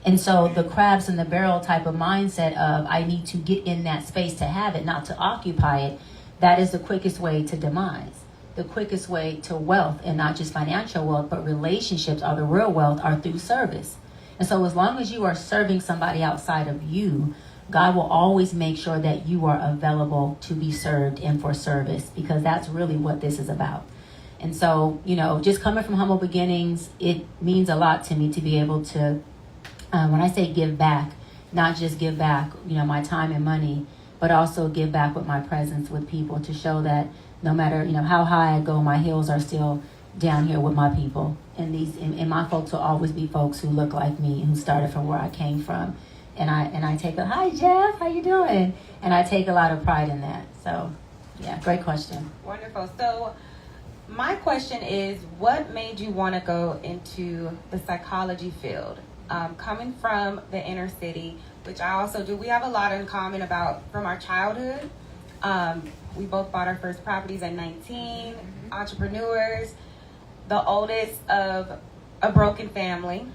And so the crabs in the barrel type of mindset of I need to get in that space to have it, not to occupy it, that is the quickest way to demise. The quickest way to wealth, and not just financial wealth, but relationships are the real wealth, are through service. And so as long as you are serving somebody outside of you, God will always make sure that you are available to be served and for service, because that's really what this is about. And so, just coming from humble beginnings, it means a lot to me to be able to, when I say give back, not just give back, my time and money, but also give back with my presence with people, to show that no matter, how high I go, my heels are still down here with my people. And my folks will always be folks who look like me, who started from where I came from. And I take hi Jeff, how you doing? And I take a lot of pride in that. So, yeah, great question. Wonderful. So, my question is, what made you want to go into the psychology field? Coming from the inner city, which I also do, we have a lot in common from our childhood. We both bought our first properties at 19, entrepreneurs, the oldest of a broken family.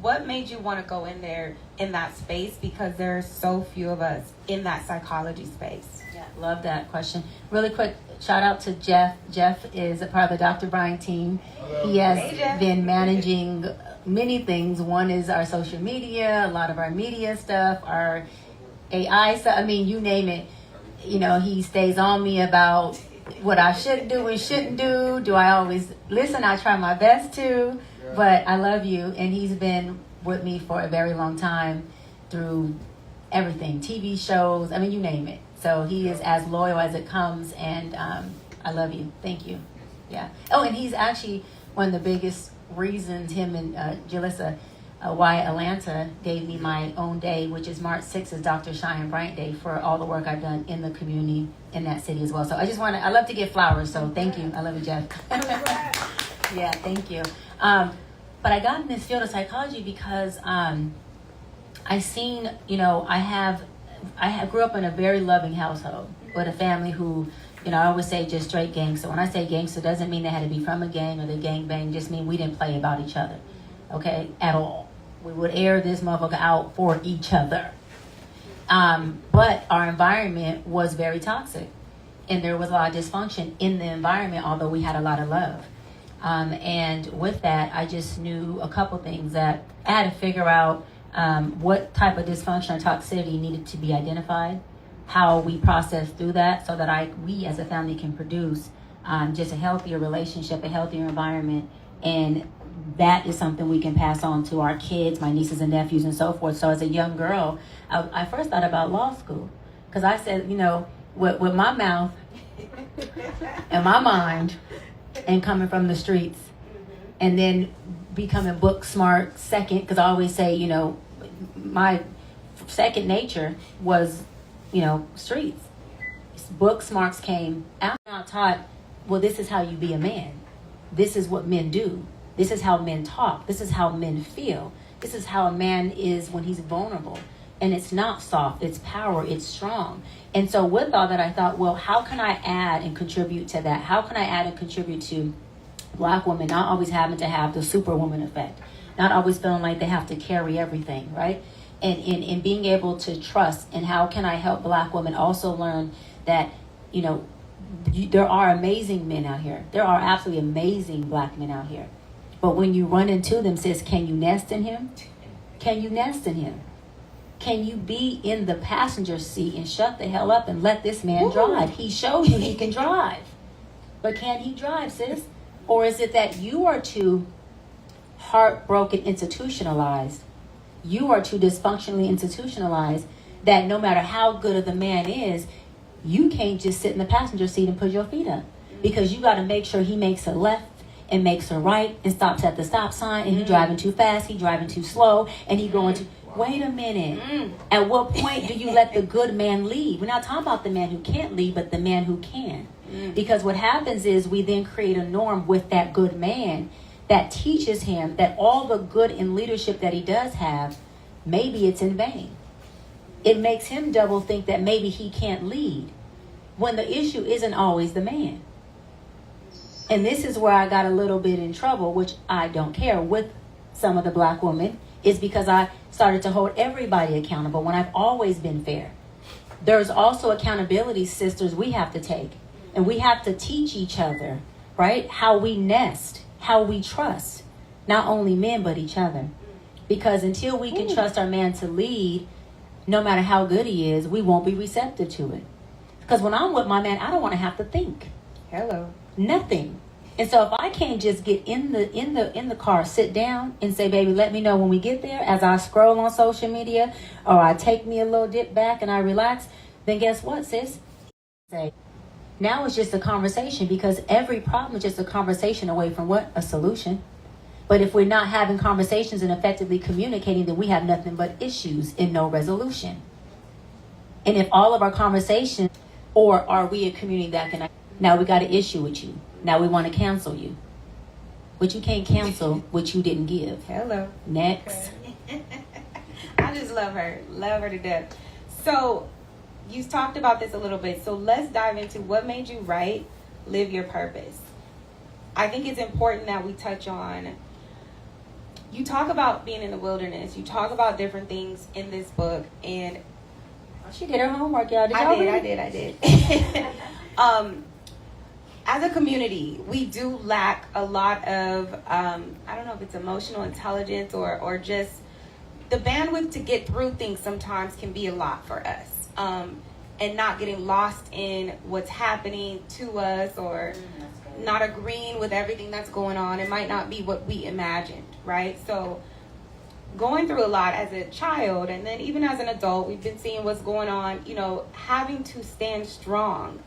What made you want to go in there, in that space? Because there's so few of us in that psychology space. Yeah, love that question. Really quick, shout out to Jeff. Jeff is a part of the Dr. Bryant team. He has been managing many things. One is our social media, a lot of our media stuff, our AI stuff. You name it. He stays on me about what I should do and shouldn't do. Do I always listen? I try my best to. But I love you, and he's been with me for a very long time through everything, TV shows, you name it. So he is as loyal as it comes, and I love you. Thank you. Yeah. Oh, and he's actually one of the biggest reasons, him and Jalissa, why Atlanta gave me my own day, which is March 6th is Dr. Cheyenne Bryant Day, for all the work I've done in the community in that city as well. So I love to give flowers, so thank you. I love you, Jeff. Yeah, thank you. But I got in this field of psychology because I seen, I grew up in a very loving household with a family who, I always say just straight gangster. When I say gangster, it doesn't mean they had to be from a gang or they gang bang. Just mean we didn't play about each other, okay, at all. We would air this motherfucker out for each other. But our environment was very toxic, and there was a lot of dysfunction in the environment, although we had a lot of love. And with that, I just knew a couple things that I had to figure out what type of dysfunction or toxicity needed to be identified, how we process through that so that we as a family can produce just a healthier relationship, a healthier environment. And that is something we can pass on to our kids, my nieces and nephews and so forth. So as a young girl, I first thought about law school, because I said, with my mouth and my mind, and coming from the streets, and then becoming book smart second, because I always say, my second nature was, streets. Book smarts came after I taught, well, this is how you be a man. This is what men do. This is how men talk. This is how men feel. This is how a man is when he's vulnerable. And it's not soft, it's power, it's strong. And so with all that, I thought, well, how can I add and contribute to that? How can I add and contribute to Black women not always having to have the superwoman effect, not always feeling like they have to carry everything, right? And in being able to trust, and how can I help Black women also learn that, there are amazing men out here. There are absolutely amazing Black men out here. But when you run into them, sis, can you nest in him? Can you nest in him? Can you be in the passenger seat and shut the hell up and let this man drive? He showed you he can drive. But can he drive, sis? Or is it that you are too heartbroken, institutionalized? You are too dysfunctionally institutionalized that no matter how good of the man is, you can't just sit in the passenger seat and put your feet up. Because you got to make sure he makes a left and makes a right and stops at the stop sign, and he driving too fast, he driving too slow, and he going to... Wait a minute. At what point do you let the good man lead? We're not talking about the man who can't lead, but the man who can. Because what happens is we then create a norm with that good man that teaches him that all the good in leadership that he does have, maybe it's in vain. It makes him double think that maybe he can't lead, when the issue isn't always the man. And this is where I got a little bit in trouble, which I don't care, with some of the Black women is because I started to hold everybody accountable when I've always been fair. There's also accountability, sisters, we have to take. And we have to teach each other, right? How we nest, how we trust. Not only men, but each other. Because until we can trust our man to lead, no matter how good he is, we won't be receptive to it. Because when I'm with my man, I don't want to have to think. Hello. Nothing. And so if I can't just get in the car, sit down and say, baby, let me know when we get there, as I scroll on social media, or I take me a little dip back and I relax, then guess what, sis? Say, now it's just a conversation, because every problem is just a conversation away from what? A solution. But if we're not having conversations and effectively communicating, then we have nothing but issues and no resolution. And if all of our conversations, or are we a community that can, now we got an issue with you. Now we want to cancel you. But you can't cancel what you didn't give. Hello. Next. I just love her. Love her to death. So you talked about this a little bit. So let's dive into what made you write Live Your Purpose. I think it's important that we touch on, you talk about being in the wilderness. You talk about different things in this book. And she did her homework, y'all. I did. As a community, we do lack a lot of, I don't know if it's emotional intelligence or just the bandwidth to get through things sometimes can be a lot for us. And not getting lost in what's happening to us, or not agreeing with everything that's going on. It might not be what we imagined, right? So going through a lot as a child, and then even as an adult, we've been seeing what's going on, having to stand strong,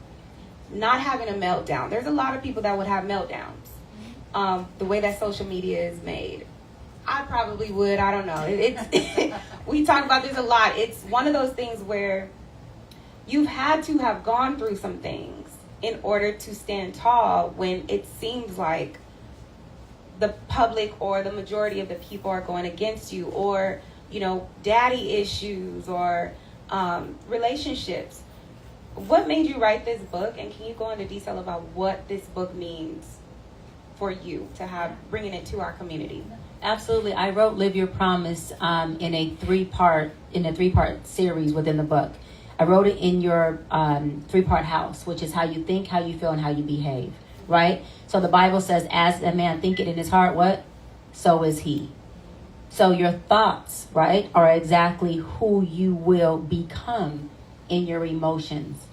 not having a meltdown. There's a lot of people that would have meltdowns. The way that social media is made, I probably would. I don't know. It's we talk about this a lot. It's one of those things where you've had to have gone through some things in order to stand tall when it seems like the public or the majority of the people are going against you, or, daddy issues, or relationships. What made you write this book? And can you go into detail about what this book means for you to have, bringing it to our community? Absolutely. I wrote Live Your Promise in a three-part series within the book. I wrote it in your three-part house, which is how you think, how you feel, and how you behave, right? So the Bible says, as a man thinketh in his heart, what? So is he. So your thoughts, right, are exactly who you will become in your emotions.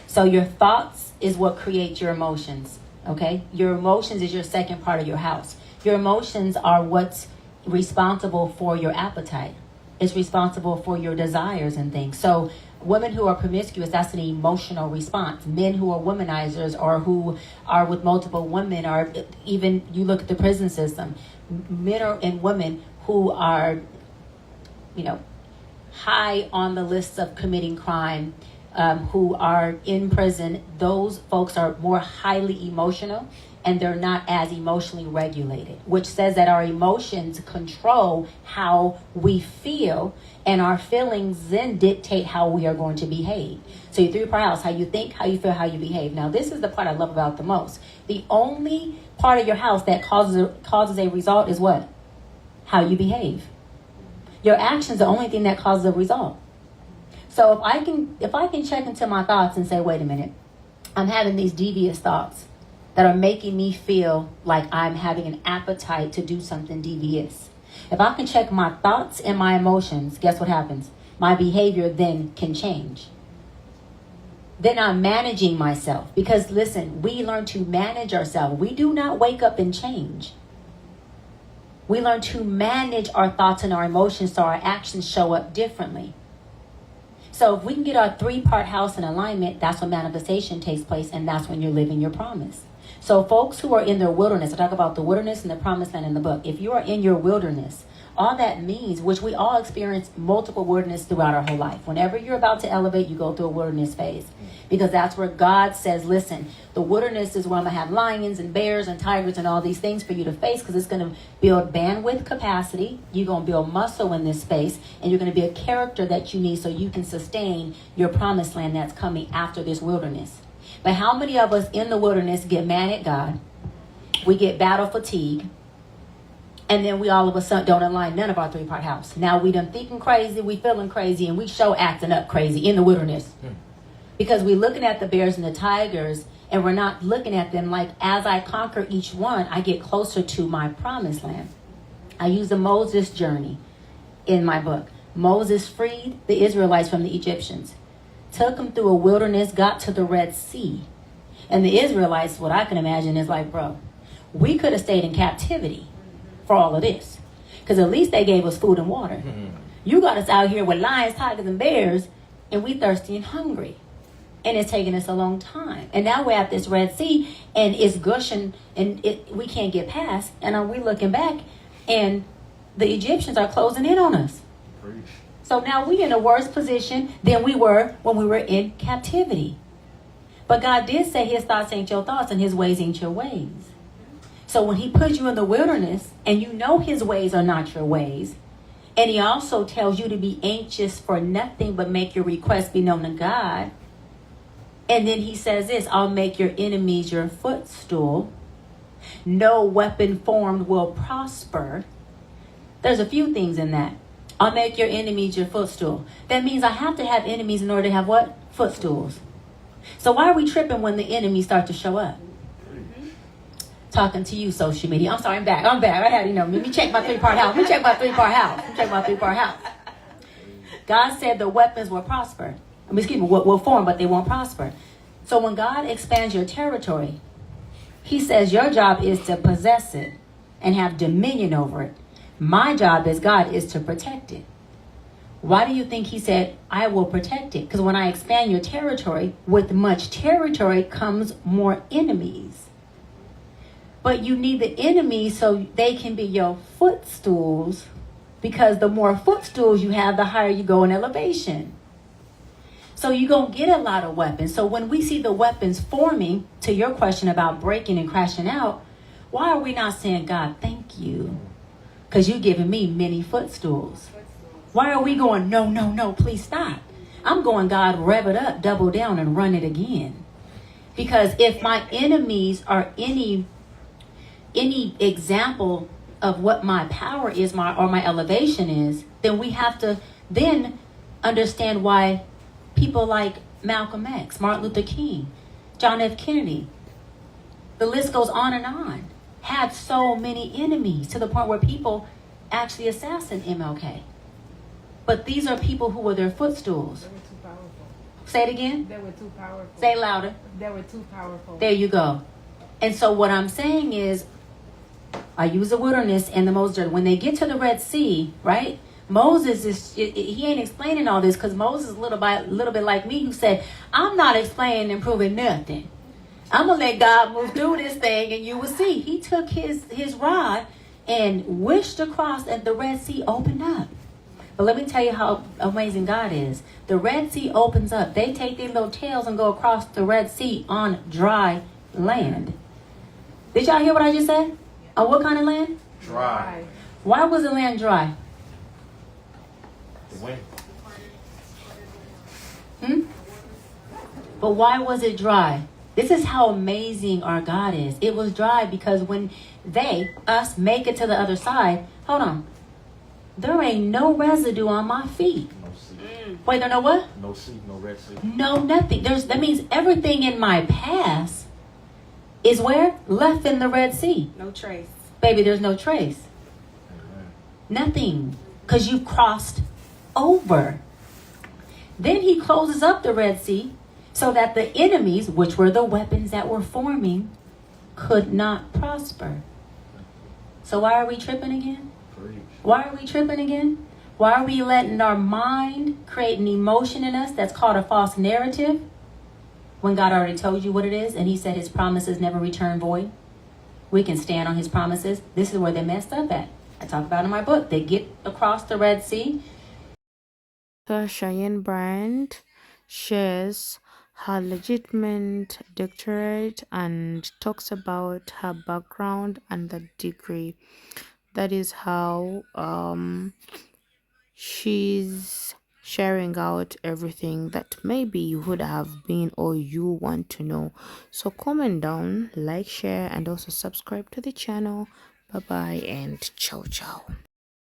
So your thoughts is what creates your emotions, okay? Your emotions is your second part of your house. Your emotions are what's responsible for your appetite. It's responsible for your desires and things. So women who are promiscuous, that's an emotional response. Men who are womanizers, or who are with multiple women, or even you look at the prison system, men and women who are, high on the list of committing crime, who are in prison, those folks are more highly emotional, and they're not as emotionally regulated, which says that our emotions control how we feel, and our feelings then dictate how we are going to behave. So your three-part house, how you think, how you feel, how you behave. Now, this is the part I love about the most. The only part of your house that causes a result is what? How you behave. Your actions are the only thing that causes a result. So if I can check into my thoughts and say, wait a minute, I'm having these devious thoughts that are making me feel like I'm having an appetite to do something devious. If I can check my thoughts and my emotions, guess what happens? My behavior then can change. Then I'm managing myself. Because listen, we learn to manage ourselves. We do not wake up and change. We learn to manage our thoughts and our emotions so our actions show up differently. So if we can get our three-part house in alignment, that's when manifestation takes place, and that's when you're living your promise. So folks who are in their wilderness, I talk about the wilderness and the promised land in the book. If you are in your wilderness, all that means, which we all experience multiple wilderness throughout our whole life. Whenever you're about to elevate, you go through a wilderness phase. Because that's where God says, listen, the wilderness is where I'm going to have lions and bears and tigers and all these things for you to face, because it's going to build bandwidth capacity. You're going to build muscle in this space, and you're going to be a character that you need so you can sustain your promised land that's coming after this wilderness. But how many of us in the wilderness get mad at God? We get battle fatigue. And then we all of a sudden don't align none of our 3-part house. Now we done thinking crazy, we feeling crazy, and we show acting up crazy in the wilderness. Because we're looking at the bears and the tigers, and we're not looking at them like, as I conquer each one, I get closer to my promised land. I use the Moses journey in my book. Moses freed the Israelites from the Egyptians, took them through a wilderness, got to the Red Sea. And the Israelites, what I can imagine is like, bro, we could have stayed in captivity for all of this. Because at least they gave us food and water. You got us out here with lions, tigers, and bears, and we thirsty and hungry. And it's taking us a long time. And now we're at this Red Sea, and it's gushing, and we can't get past. And we looking back, and the Egyptians are closing in on us. Preach. So now we're in a worse position than we were when we were in captivity. But God did say his thoughts ain't your thoughts and his ways ain't your ways. So when he puts you in the wilderness and you know his ways are not your ways, and he also tells you to be anxious for nothing but make your requests be known to God. And then he says this, I'll make your enemies your footstool. No weapon formed will prosper. There's a few things in that. I'll make your enemies your footstool. That means I have to have enemies in order to have what? Footstools. So why are we tripping when the enemies start to show up? Talking to you, social media. I'm sorry, I'm back. I had, let me check my 3-part house. Let me check my 3-part house. God said the weapons will prosper. Will form, but they won't prosper. So when God expands your territory, he says your job is to possess it and have dominion over it. My job as God is to protect it. Why do you think he said, I will protect it? Because when I expand your territory, with much territory comes more enemies. But you need the enemies so they can be your footstools, because the more footstools you have, the higher you go in elevation. So you're going to get a lot of weapons. So when we see the weapons forming, to your question about breaking and crashing out, why are we not saying, God, thank you? Because you've given me many footstools. Why are we going, no, please stop? I'm going, God, rev it up, double down, and run it again. Because if my enemies are any example of what my power is, my elevation is, then we have to then understand why people like Malcolm X, Martin Luther King, John F. Kennedy, the list goes on and on, had so many enemies to the point where people actually assassinated MLK. But these are people who were their footstools. They were too powerful. Say it again. They were too powerful. Say it louder. They were too powerful. There you go. And so what I'm saying is, I use the wilderness and the Moses journey. When they get to the Red Sea, right? Moses he ain't explaining all this, because Moses is a little bit like me, who said, I'm not explaining and proving nothing. I'm going to let God move through this thing and you will see. He took his rod and wished across, and the Red Sea opened up. But let me tell you how amazing God is. The Red Sea opens up. They take their little tails and go across the Red Sea on dry land. Did y'all hear what I just said? On what kind of land? Dry. Why was the land dry? The wind. But why was it dry? This is how amazing our God is. It was dry because when us, make it to the other side, hold on, there ain't no residue on my feet. No sea. Wait, there no what? No sea, no Red Sea. No, nothing. That means everything in my past is where? Left in the Red Sea. No trace. Baby, there's no trace. Amen. Nothing. Because you crossed over. Then he closes up the Red Sea so that the enemies, which were the weapons that were forming, could not prosper. So why are we tripping again? Preach. Why are we tripping again? Why are we letting our mind create an emotion in us that's called a false narrative, when God already told you what it is, and he said his promises never return void? We can stand on his promises. This is where they messed up at. I talk about in my book. They get across the Red Sea. Cheyenne Bryant shares her legitimate doctorate and talks about her background and the degree. That is how she's sharing out everything that maybe you would have been or you want to know. So comment down, like, share, and also subscribe to the channel. Bye bye and ciao ciao.